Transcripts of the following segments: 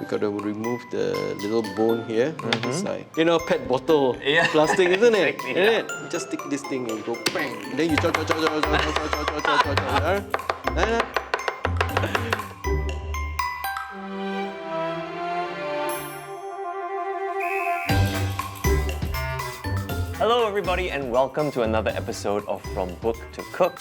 We gotta remove the little bone here. It's like, you know, pet bottle plastic, isn't it? Exactly, Isn't it? You just stick this thing and you go bang. And then you chop. Hello everybody and welcome to another episode of From Book to Cook,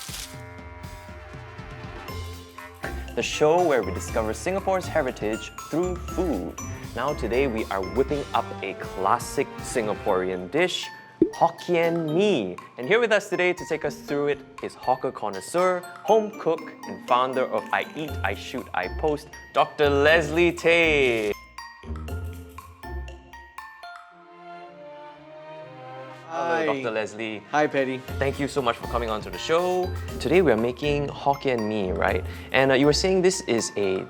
the show where we discover Singapore's heritage through food. Now today we are whipping up a classic Singaporean dish, Hokkien Mee. And here with us today to take us through it is hawker connoisseur, home cook and founder of I Eat, I Shoot, I Post, Dr Leslie Tay. Hi. Hello, Dr. Leslie. Hi, Paddy. Thank you so much for coming on to the show. Today we are making Hokkien Mee, right? And you were saying this is a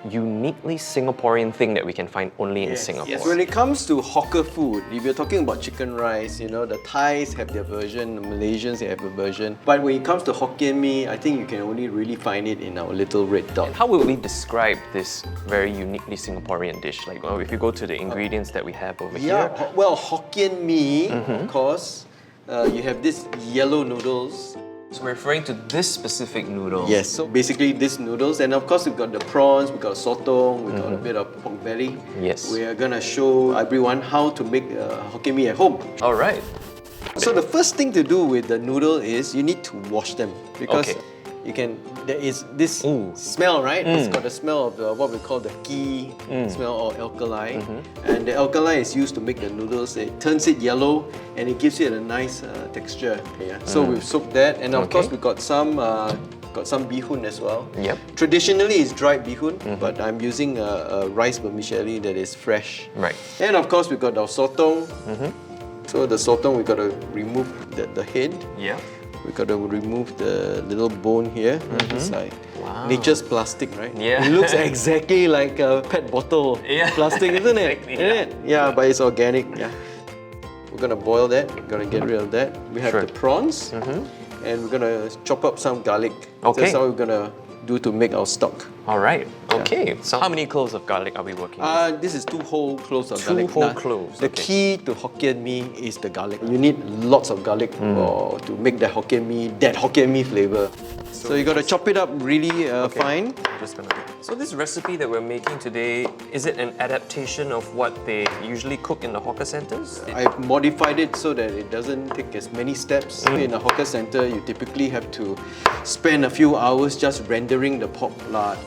uniquely Singaporean thing that we can find only in Singapore. Yes. When it comes to hawker food, if you're talking about chicken rice, you know, the Thais have their version, the Malaysians they have a version. But when it comes to Hokkien Mee, I think you can only really find it in our little red dot. How would we describe this very uniquely Singaporean dish? Like, if you go to the ingredients that we have over here. Well, Hokkien Mee, of course. You have this yellow noodles. So we're referring to this specific noodle. Yes, so basically these noodles, and of course we've got the prawns, we've got sotong, we've got a bit of pork belly. Yes. We are gonna show everyone how to make Hokkien Mee at home. All right. So the first thing to do with the noodle is you need to wash them because there is this smell, right? It's got the smell of what we call the ghee smell or alkali, and the alkali is used to make the noodles. It turns it yellow and it gives it a nice texture. So we've soaked that, and of course we've got some bihun as well. Yep. Traditionally it's dried bihun, but I'm using a rice vermicelli that is fresh. Right. And of course we've got our sotong. So the sotong we got to remove the head. Yeah. We got to remove the little bone here. It's like nature's plastic, right? Yeah. It looks exactly like a pet bottle plastic, isn't it? Exactly, Isn't it? Yeah, but it's organic. Yeah. We're gonna boil that. We're gonna get rid of that. We have the prawns, and we're gonna chop up some garlic. Okay. That's how we're gonna do to make our stock. All right. Okay. So how many cloves of garlic are we working with? This is 2 whole cloves of garlic. Two whole cloves. The key to Hokkien Mee is the garlic. You need lots of garlic to make that Hokkien Mee flavour. So you got to chop it up really fine. Just gonna. So this recipe that we're making today, is it an adaptation of what they usually cook in the hawker centres? I've modified it so that it doesn't take as many steps. In a hawker centre, you typically have to spend a few hours just rendering the pork lard.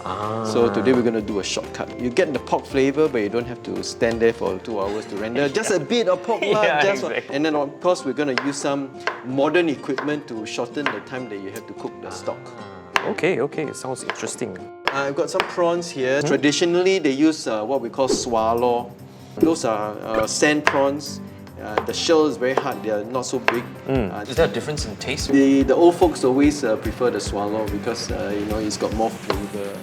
So today we're going to do a shortcut. You get the pork flavour, but you don't have to stand there for 2 hours to render. Just a bit of pork lard. Exactly. And then of course we're going to use some modern equipment to shorten the time that you have to cook the stock. Okay, sounds interesting. I've got some prawns here. Traditionally, they use what we call swallow. Those are sand prawns. The shell is very hard, they are not so big. Is there a difference in taste? The old folks always prefer the swallow because it's got more flavour.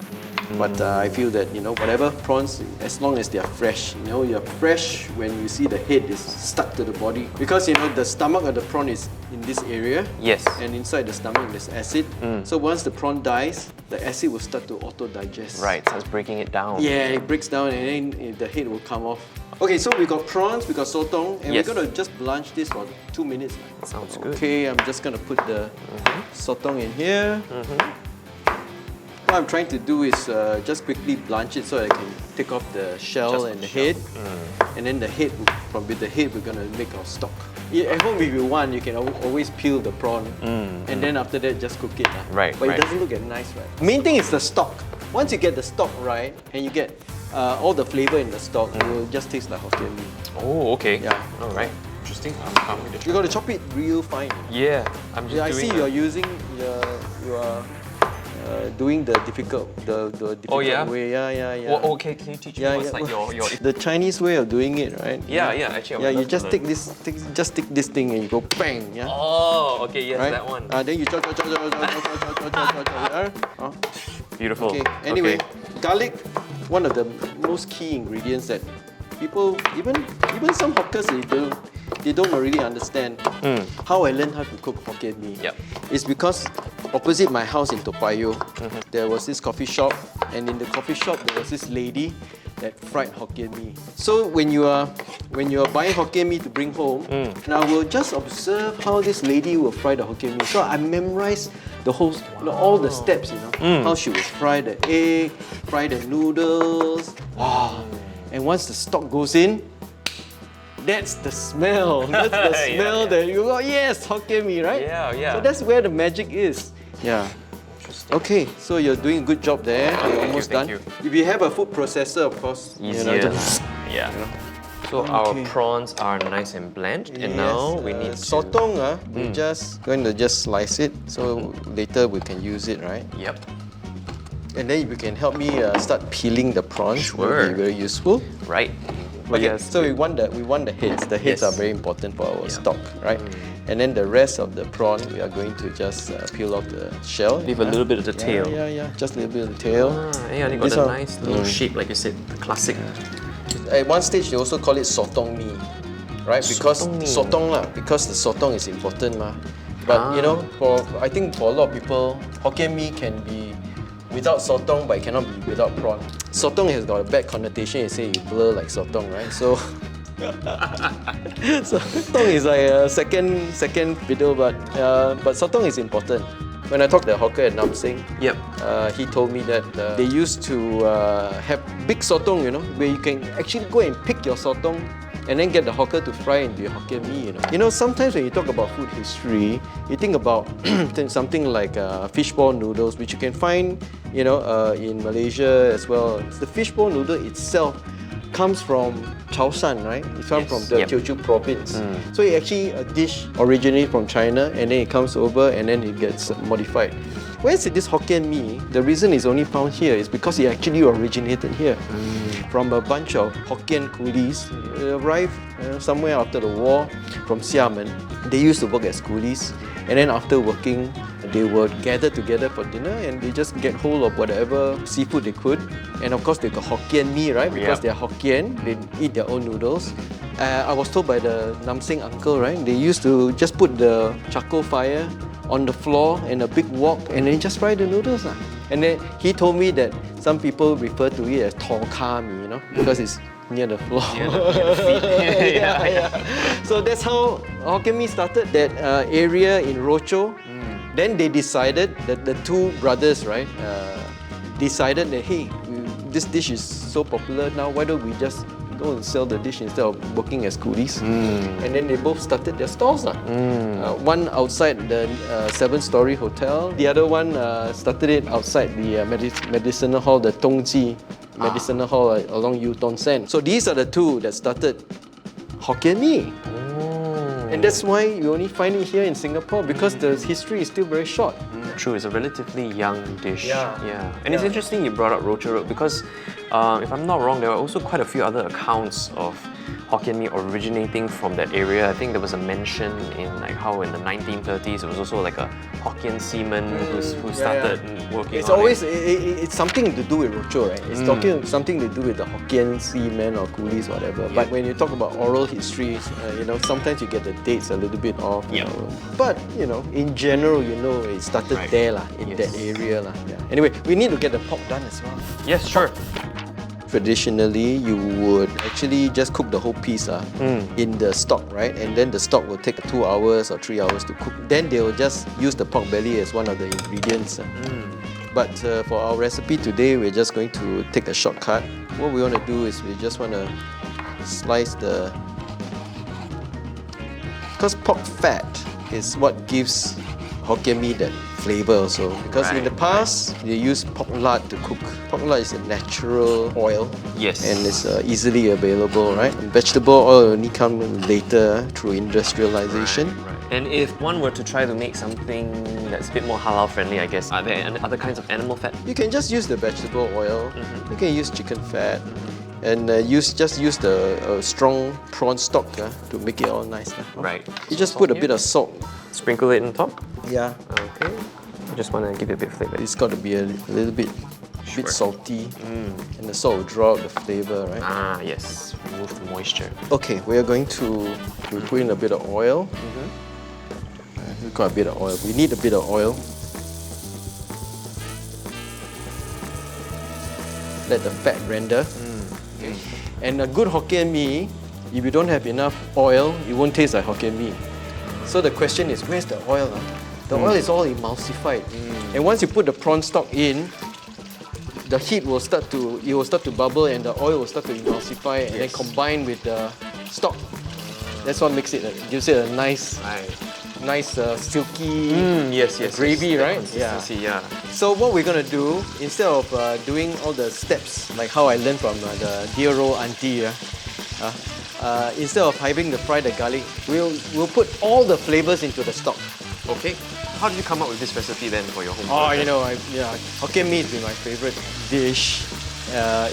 But I feel that whatever prawns, as long as they are fresh, you're fresh when you see the head is stuck to the body, because the stomach of the prawn is in this area. Yes. And inside the stomach there's acid. So once the prawn dies, the acid will start to auto-digest. Right, so it's breaking it down. Yeah, it breaks down and then the head will come off. Okay, so we got prawns, we got sotong, and we're gonna just blanch this for 2 minutes. Sounds good. Okay, I'm just gonna put the sotong in here. What I'm trying to do is just quickly blanch it so I can take off the shell and the head. And then with the head we're gonna make our stock. At home if you want, you can always peel the prawn and then after that just cook it. Right, but it doesn't look as nice, right? Main thing is the stock. Once you get the stock right and you get all the flavour in the stock, it will just taste like Hokkien Mee. Oh, okay. Yeah. All right. Interesting. You got to chop it real fine. Yeah, I'm just I see you're using doing the difficult way. Yeah. Well, okay, can you teach me what's like your the Chinese way of doing it, right? Yeah, actually. You just take this, take this thing and you go bang. Yeah. Oh, okay, yes, right? that one. Then you chop. Beautiful. Okay. Anyway, garlic, one of the most key ingredients that people, even some hawkers, they don't really understand. How I learned how to cook Hokkien Mee. Yep. It's because opposite my house in Toa Payoh, there was this coffee shop, and in the coffee shop there was this lady that fried Hokkien Mee. So when you are buying Hokkien Mee to bring home, now we'll just observe how this lady will fry the Hokkien Mee. So I memorized the whole, all the steps, how she will fry the egg, fry the noodles. Wow! And once the stock goes in, that's the smell. That's the smell that you go, yes, Hokkien Mee, right? Yeah. So that's where the magic is. Yeah. Okay, so you're doing a good job there. You're almost done. If you have a food processor, of course, easier. So our prawns are nice and blanched, and now we need sotong. We're just going to slice it, so later we can use it, right? Yep. And then if you can help me start peeling the prawns, will be very useful. Right. Okay, so we want the heads. The heads are very important for our stock, right? And then the rest of the prawn, we are going to just peel off the shell. Leave a little bit of the tail. Yeah, just a little bit of the tail. And it got a nice little shape, like you said, the classic. At one stage, they also call it sotong mee, right? Because because the sotong is important, But I think for a lot of people, Hokkien Mee can be without sotong, but it cannot be without prawn. Sotong has got a bad connotation. You say you blur like sotong, right? So, sotong is like a second fiddle, but sotong is important. When I talked to the hawker at Nam Sing, he told me that they used to have big sotong, where you can actually go and pick your sotong and then get the hawker to fry into your Hokkien Mee. Sometimes when you talk about food history, you think about something like fishball noodles, which you can find, in Malaysia as well. The fishball noodle itself comes from Chaoshan, right? It's from the Teochew province. So it's actually a dish originated from China, and then it comes over and then it gets modified. Whereas this Hokkien Mee, the reason it's only found here is because it actually originated here from a bunch of Hokkien coolies. They arrived somewhere after the war from Xiamen. They used to work as coolies, and then after working, they would gather together for dinner and they just get hold of whatever seafood they could. And of course, they got Hokkien Mee, right? Because they're Hokkien, they eat their own noodles. I was told by the Nam Sing uncle, right? They used to just put the charcoal fire on the floor and a big wok and then just fry the noodles. And then he told me that some people refer to it as Hokkien Mee, because it's near the floor. Near the feet. So that's how Hokkien Mee started, that area in Rochor. Then they decided that the two brothers, right, decided that, hey, this dish is so popular now, why don't we just go and sell the dish instead of working as coolies? And then they both started their stalls. One outside the 7-story hotel, the other one started it outside the medicinal hall, the Tongji Medicinal Hall along Yu Ton Sen. So these are the two that started Hokkien Mee. And that's why you only find it here in Singapore, because the history is still very short. True, it's a relatively young dish. And it's interesting you brought up Rochor Road, because if I'm not wrong, there are also quite a few other accounts of Hokkien Mee originating from that area. I think there was a mention in how in the 1930s it was also like a Hokkien seaman who started working it's on always, it's something to do with Rochor, right? It's something to do with the Hokkien seamen or coolies, whatever. But when you talk about oral histories, sometimes you get the dates a little bit off. But, in general, it started there, in that area. Anyway, we need to get the pork done as well. Yes, sure. Traditionally, you would actually just cook the whole piece in the stock, right? And then the stock will take 2 hours or 3 hours to cook. Then they will just use the pork belly as one of the ingredients. But for our recipe today, we're just going to take a shortcut. What we want to do is we just want to slice the... Because pork fat is what gives Hokkien Mee that flavour also. Because in the past, they used pork lard to cook. Pork lard is a natural oil. Yes. And it's easily available, right? And vegetable oil only comes later through industrialization. And if one were to try to make something that's a bit more halal friendly, I guess, are there other kinds of animal fat? You can just use the vegetable oil. You can use chicken fat. And just use the strong prawn stock to make it all nice. Right. You just put a bit of salt. Sprinkle it on top? Yeah. Okay. I just want to give it a bit of flavour. It's got to be a little bit salty. And the salt will draw out the flavour, right? Ah, yes. Remove the moisture. Okay, we are going to put in a bit of oil. We've got a bit of oil. We need a bit of oil. Let the fat render. Okay? And a good Hokkien Mee, if you don't have enough oil, it won't taste like Hokkien Mee. So the question is, where's the oil? The oil is all emulsified. And once you put the prawn stock in, the heat will start to bubble and the oil will start to emulsify and then combine with the stock. That's what makes it, gives it a nice, silky gravy, right? Yeah. So what we're gonna do, instead of doing all the steps, like how I learned from the dear old auntie, instead of having to fry the garlic, we'll put all the flavors into the stock. Okay. How did you come up with this recipe then for your home? Oh, you know, Hokkien Mee has been my favorite dish.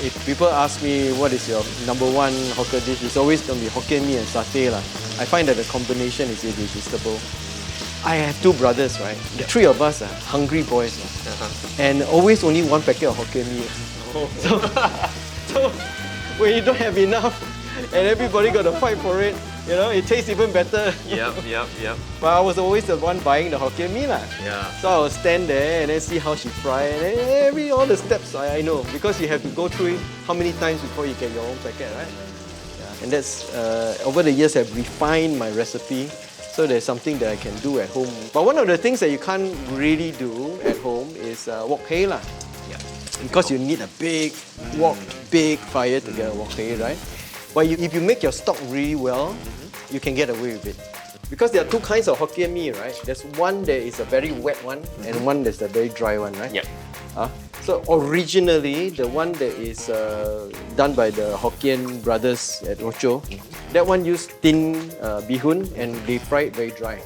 If people ask me what is your #1 hawker dish, it's always going to be Hokkien Mee and satay. I find that the combination is irresistible. I have 2 brothers, right? The 3 of us are hungry boys. And always only 1 packet of Hokkien Mee. So when you don't have enough and everybody got to fight for it, you know, it tastes even better. Yep. But I was always the one buying the Hokkien Mee. Yeah. So I would stand there and then see how she fry, and then all the steps I know, because you have to go through it how many times before you get your own packet, right? Yeah. And that's, over the years I've refined my recipe, so there's something that I can do at home. But one of the things that you can't really do at home is wok hei lah. Yeah. Because you need a big wok, big fire to get a wok hei, right? But if you make your stock really well, you can get away with it. Because there are 2 kinds of Hokkien Mee, right? There's one that is a very wet one and one that's a very dry one, right? Yep. So originally, the one that is done by the Hokkien brothers at Rochor, that one used thin bihun and they fry it very dry.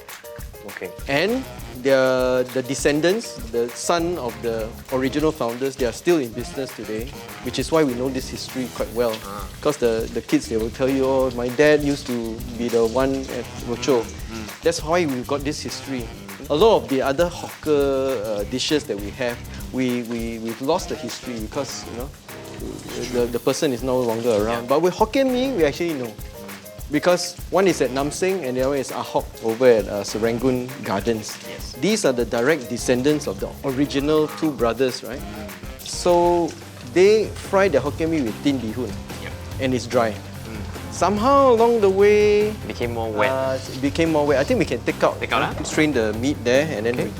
Okay. And the descendants, the son of the original founders, they are still in business today, which is why we know this history quite well. Because the kids, they will tell you, oh, my dad used to be the one at Rochor. That's why we've got this history. A lot of the other hawker dishes that we have, we've lost the history because, you know, the person is no longer around. But with Hokkien Mee, we actually know. Because one is at Nam Seng and the other is Ahok over at Serangoon Gardens. Yes. These are the direct descendants of the original 2 brothers, right? So they fry the Hokkien Mee with thin bihun, and it's dry. Somehow along the way, It became more wet. it became more wet. I think we can take out, strain the meat there, and then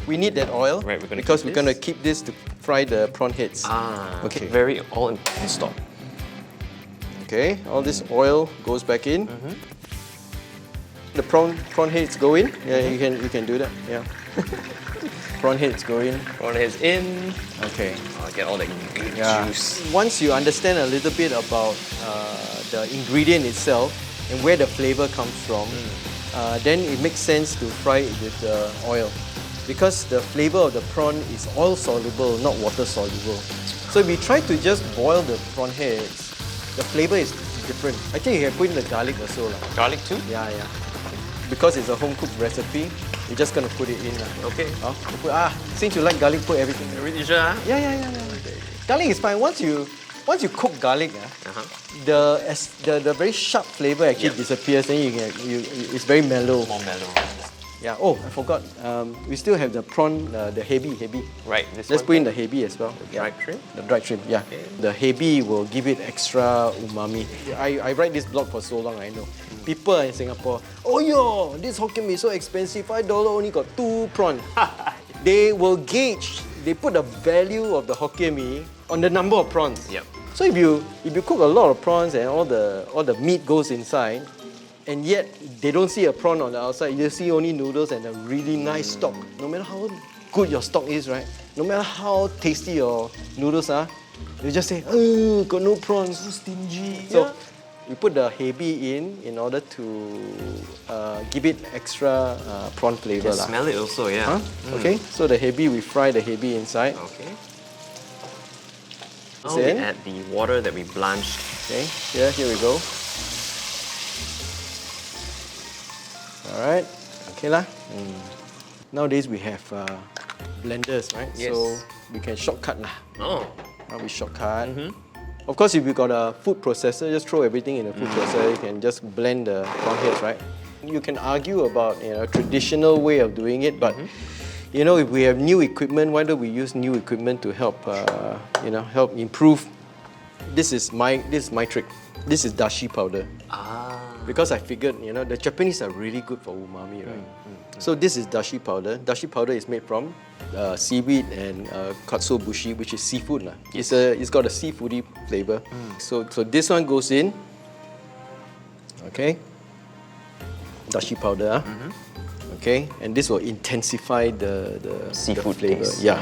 we need that oil, Right, because we're going to keep this to fry the prawn heads. Okay. Very all in stock. Okay, all this oil goes back in. The prawn heads go in. Yeah, you can do that. Yeah. Prawn heads go in. Prawn heads in. Okay. I'll get all the juice. Once you understand a little bit about the ingredient itself and where the flavor comes from, then it makes sense to fry it with oil. Because the flavor of the prawn is oil soluble, not water soluble. So if you try to just boil the prawn heads, the flavor is different. I think you can put in the garlic also. Garlic too? Yeah. Because it's a home cooked recipe, you're just gonna put it in. Okay. Since you like garlic, put everything. You sure? Yeah. Garlic is fine. Once you cook garlic, the very sharp flavor actually disappears. Then it's very mellow. More mellow. Yeah. Oh, I forgot. We still have the prawn, the hebi. Right. Let's put in the hebi as well. Dried shrimp? The dried shrimp, yeah. Okay. The hebi will give it extra umami. I write this blog for so long, I know. People in Singapore, oh yo, this Hokkien Mee is so expensive, $5 only got 2 prawns. They will gauge, they put the value of the Hokkien Mee on the number of prawns. Yep. So if you cook a lot of prawns and all the meat goes inside, and yet they don't see a prawn on the outside, you see only noodles and a really nice stock. No matter how good your stock is, right? No matter how tasty your noodles are, you just say, oh, got no prawns, so stingy. So we put the hebi in order to give it extra prawn flavor. Can smell it also, yeah. Okay, so the hebi, we fry the hebi inside. Okay. Now we add the water that we blanched. Okay, here we go. Alright, okay lah. Nowadays we have blenders, right? Yes. So we can shortcut lah. Oh. Now we shortcut. Of course, if you got a food processor, just throw everything in a food processor. You can just blend the prawn heads, right? You can argue about a traditional way of doing it, but You know, if we have new equipment, why don't we use new equipment to help, help improve? This is my trick. This is dashi powder. Because I figured, the Japanese are really good for umami, right? So this is dashi powder. Dashi powder is made from seaweed and katsuobushi, which is seafood. It's got a seafoody flavor. So this one goes in. Okay. Dashi powder. Okay, and this will intensify the seafood flavor. taste. Yeah.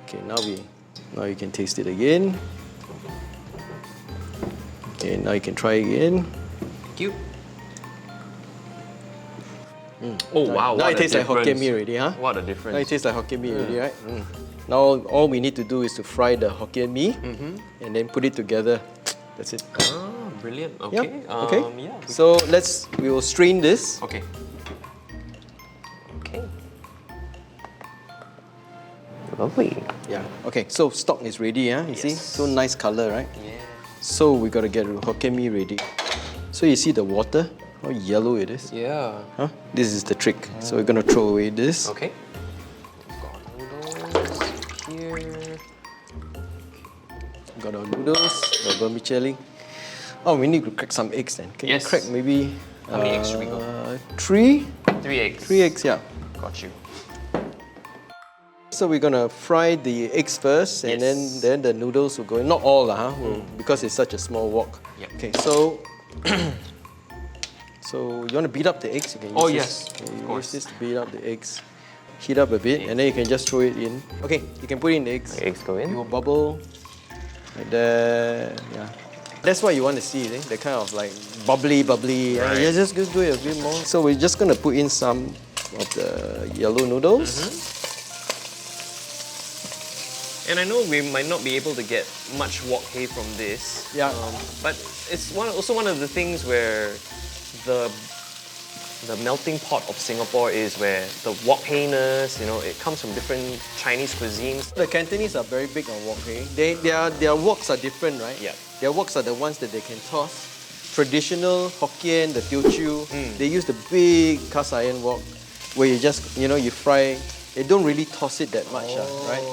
Okay, now you can taste it again. Okay, now you can try again. Thank you. Oh wow! Now what it tastes a like Hokkien difference. Mee already, huh? What a difference! Now it tastes like Hokkien Mee already, right? Now all we need to do is to fry the Hokkien Mee and then put it together. That's it. Oh, brilliant. Okay. Yep. Okay. Yeah. So we will strain this. Okay. Okay. Lovely. Yeah. Okay. So stock is ready, yeah. You see, so nice color, right? Yeah. So we gotta get Hokkien Mee ready. So you see the water, how yellow it is. Yeah. Huh? This is the trick. So we're gonna throw away this. Okay. Got noodles here. Got our noodles, the vermicelli. Oh, we need to crack some eggs then. Can you crack maybe? How many eggs should we go? 3. 3 eggs. 3 eggs, yeah. Got you. So we're gonna fry the eggs first, and then the noodles will go in. Not all, because it's such a small wok. Yep. Okay, so so you want to beat up the eggs? You can use yes, this. of course. Use this to beat up the eggs. Heat up a bit, and then you can just throw it in. Okay, you can put in the eggs. The eggs go in. It will bubble like that. Yeah. That's what you want to see, the kind of like bubbly. Right. Yeah, just do it a bit more. So we're just gonna put in some of the yellow noodles. And I know we might not be able to get much wok hei from this. Yeah. But it's also one of the things where the melting pot of Singapore is where the wok hei-ness, it comes from different Chinese cuisines. The Cantonese are very big on wok hei. Their woks are different, right? Yeah. Their woks are the ones that they can toss. Traditional Hokkien, the Teochew, they use the big cast iron wok where you just, you fry. They don't really toss it that much, right?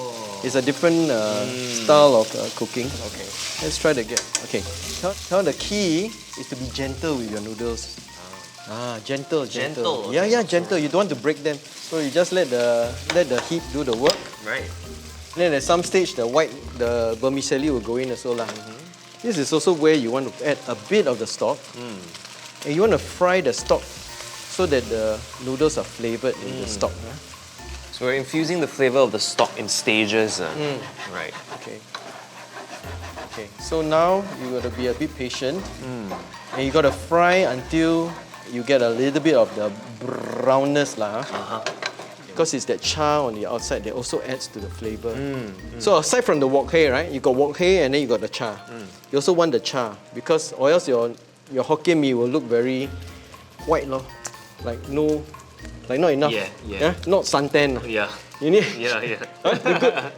It's a different style of cooking. Okay. Let's try to get. Okay. Now the key is to be gentle with your noodles. Gentle. Gentle, Yeah, okay. gentle. You don't want to break them. So you just let the heat do the work. Right. And then at some stage, the vermicelli will go in as well. This is also where you want to add a bit of the stock. And you want to fry the stock so that the noodles are flavored in the stock. So we're infusing the flavor of the stock in stages. Right. Okay. So now you got to be a bit patient, and you got to fry until you get a little bit of the brownness, Because it's that char on the outside that also adds to the flavor. So aside from the wok hei, right? You got wok hei and then you got the char. You also want the char because or else your Hokkien Mee will look very white, like not enough. Yeah. Not suntan. Yeah. You need. Yeah.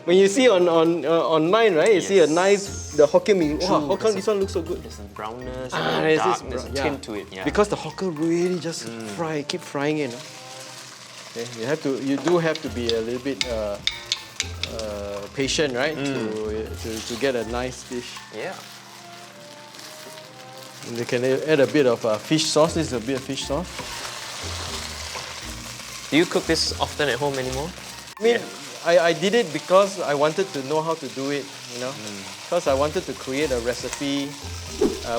When you see online, right? You see a nice the Hokkien Mee. Wow, how come this one looks so good? There's a brownness, there's this darkness, yeah. tint to it. Yeah. Because the hawker really just keep frying it. Okay, you do have to be a little bit patient, right? To get a nice dish. Yeah. And you can add a bit of fish sauce. This is a bit of fish sauce. Do you cook this often at home anymore? I mean, I did it because I wanted to know how to do it, Because I wanted to create a recipe,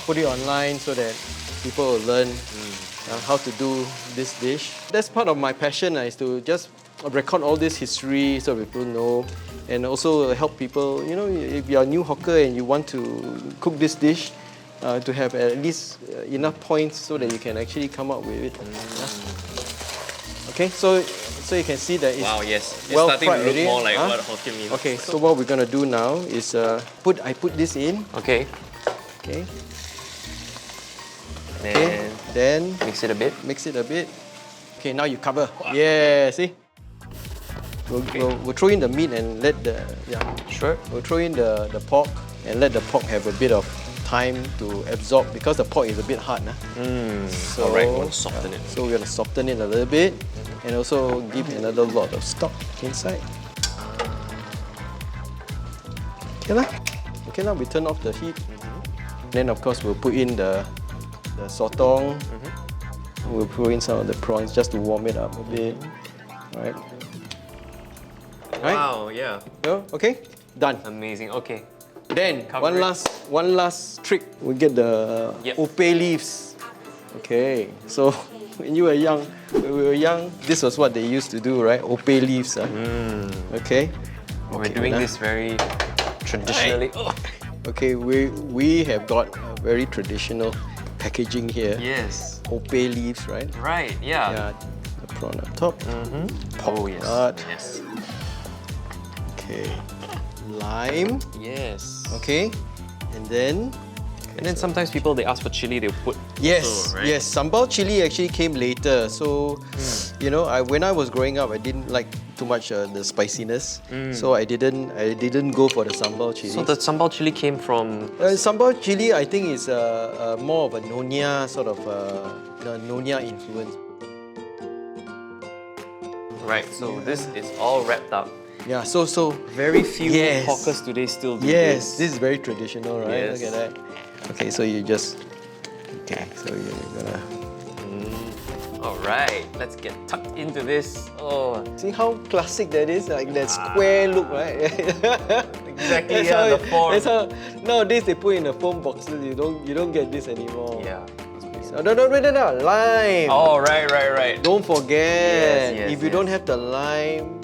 put it online so that people will learn how to do this dish. That's part of my passion is to just record all this history so people know and also help people, if you're a new hawker and you want to cook this dish, to have at least enough points so that you can actually come up with it. Okay, so you can see that it's well starting fried to look already. more like what Hokkien Mee looks Okay, like. so what we're gonna do now is I put this in. Okay. Okay. Then Then mix it a bit. mix it a bit. Okay, now you cover. Yeah, see. We'll throw in the meat and let the Sure. We'll throw in the pork and let the pork have a bit of time to absorb because the pork is a bit hard. So, Alright, we want to soften it. So we're going to soften it a little bit and also give another lot of stock inside. Okay, now we turn off the heat. Then of course we'll put in the sotong. We'll put in some of the prawns just to warm it up a bit. Right. Wow, yeah. Okay, done. Amazing. Okay. Then Cover it. one last trick. We get the opeh leaves. Okay, so when we were young, this was what they used to do, right? Opeh leaves. Okay. We're doing this very traditionally. Okay, we have got a very traditional packaging here. Yes. Opeh leaves, right? Right, yeah. Yeah, the prawn up top. Oh, yes. Part. Yes. Okay. Lime. Yes. Okay. And then Sometimes people, they ask for chili, they put yes, also, right? yes. Sambal chili actually came later. So, you know, when I was growing up, I didn't like too much the spiciness. So I didn't go for the sambal chili. So the sambal chili came from... Sambal chili, I think, is more of a Nyonya sort of Nyonya influence. Right, so this is all wrapped up. Yeah, so Very few yes. hawkers today still do yes, this is very traditional, right? Yes. Look at that. Okay, so you just so you're gonna Alright, let's get tucked into this. Oh, see how classic that is, like that square look, right? exactly, That's yeah, how the form. That's how nowadays they put in the foam boxes. You don't get this anymore. Yeah. No, lime. Oh, right. Don't forget, Yes, if you don't have the lime,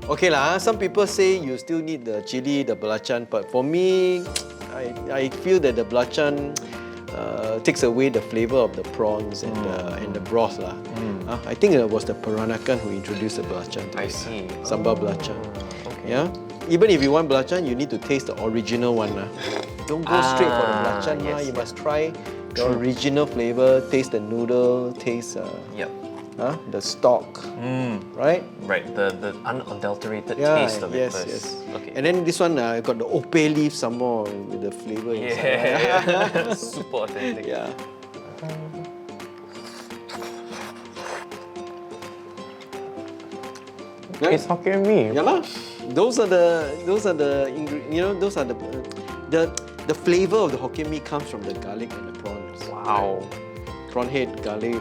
okay lah. Some people say you still need the chili, the belacan, but for me, I feel that the belacan takes away the flavour of the prawns and the broth lah. I think it was the Peranakan who introduced the belacan. I see. Sambal belacan. Okay. Yeah. Even if you want belacan, you need to taste the original one lah. Don't go straight for the belacan lah. yes, You must try the original flavour. Taste the noodle. Taste the stock. Right. Right, the unadulterated Yeah, taste of it yes, first. yes. Okay. And then this one got the opeh leaf some more with the flavour inside. Yeah, super authentic. Yeah. It's Hokkien Mee. Yeah lah. Those are the the flavour of the Hokkien Mee comes from the garlic and the prawns. Wow. Prawn head, garlic,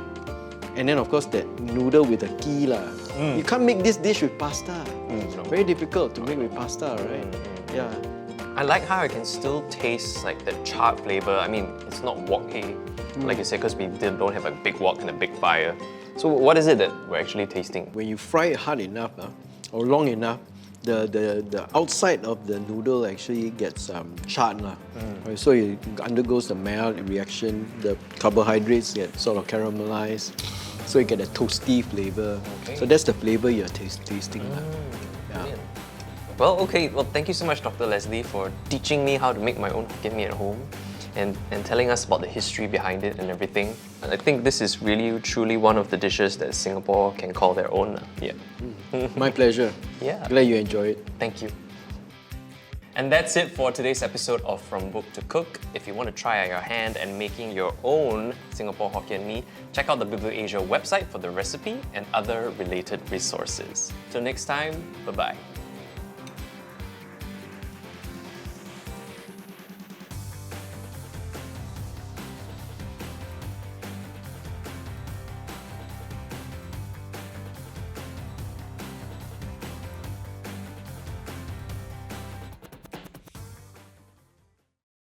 and then of course that noodle with the ghee lah. You can't make this dish with pasta. Very difficult to make with pasta, right? Yeah. I like how I can still taste like the charred flavour. I mean, it's not wok-y, like you said, because we don't have a big wok and a big fire. So what is it that we're actually tasting? When you fry it hard enough or long enough, the outside of the noodle actually gets charred lah. Right, so it undergoes the melt reaction. The carbohydrates get sort of caramelized, so you get a toasty flavour. Okay. So that's the flavour you're tasting lah. Yeah. Well, okay. Well, thank you so much, Dr. Leslie, for teaching me how to make my own Hokkien Mee at home and telling us about the history behind it and everything. And I think this is really, truly one of the dishes that Singapore can call their own. Yeah. My pleasure. Yeah. Glad you enjoy it. Thank you. And that's it for today's episode of From Book to Cook. If you want to try your hand at making your own Singapore Hokkien Mee, check out the BiblioAsia website for the recipe and other related resources. Till next time, bye-bye.